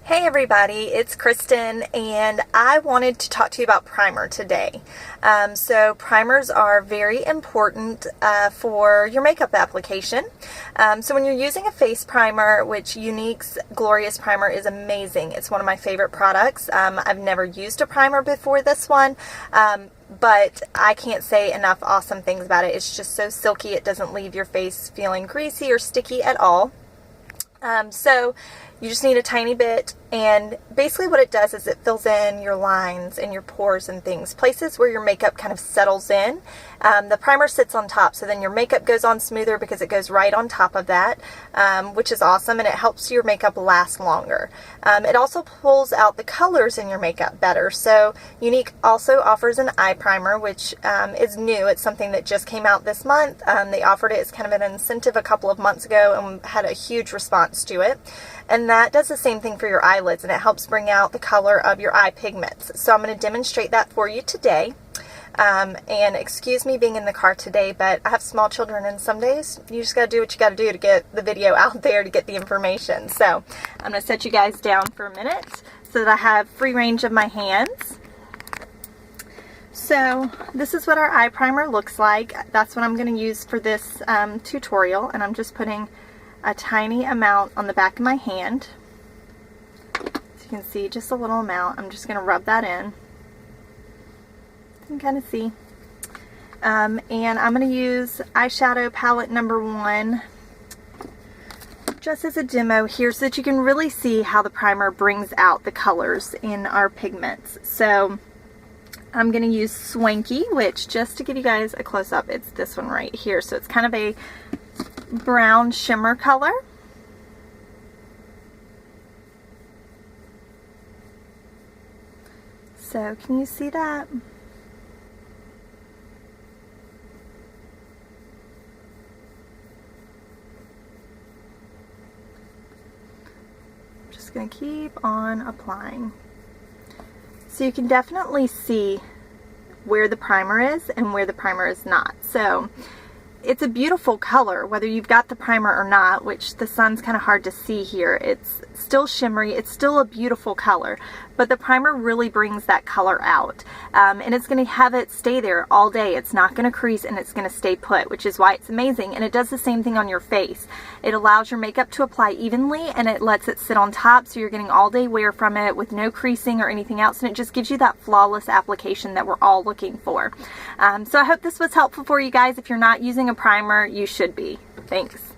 Hey everybody, it's Kristen and I wanted to talk to you about primer today. So primers are very important for your makeup application. So when you're using a face primer, which Younique's Glorious Primer is amazing. It's one of my favorite products. I've never used a primer before this one. But I can't say enough awesome things about it. It's just so silky, it doesn't leave your face feeling greasy or sticky at all. So you just need a tiny bit, and basically what it does is it fills in your lines and your pores and things, places where your makeup kind of settles in. The primer sits on top, so then your makeup goes on smoother because it goes right on top of that, which is awesome, and it helps your makeup last longer. It also pulls out the colors in your makeup better. So Younique also offers an eye primer, which is new. It's something that just came out this month. They offered it as kind of an incentive a couple of months ago and had a huge response to it. And that does the same thing for your eyelids, and it helps bring out the color of your eye pigments. So I'm going to demonstrate that for you today. And excuse me being in the car today, but I have small children, and some days you just got to do what you got to do to get the video out there, to get the information. So I'm going to set you guys down for a minute so that I have free range of my hands. So this is what our eye primer looks like. That's what I'm going to use for this tutorial, and I'm just putting a tiny amount on the back of my hand. So you can see just a little amount. I'm just going to rub that in. You can kind of see. And I'm going to use eyeshadow palette number 1 just as a demo here so that you can really see how the primer brings out the colors in our pigments. So I'm going to use Swanky, which, just to give you guys a close-up, it's this one right here. So it's kind of a brown shimmer color. So can you see that? I'm just going to keep on applying. So you can definitely see where the primer is and where the primer is not. So it's a beautiful color, whether you've got the primer or not, which the sun's kind of hard to see here. It's still shimmery, it's still a beautiful color, but the primer really brings that color out. And it's going to have it stay there all day. It's not going to crease, and it's going to stay put, which is why it's amazing. And it does the same thing on your face. It allows your makeup to apply evenly, and it lets it sit on top, so you're getting all day wear from it with no creasing or anything else, and it just gives you that flawless application that we're all looking for. So I hope this was helpful for you guys. If you're not using a primer, you should be. Thanks.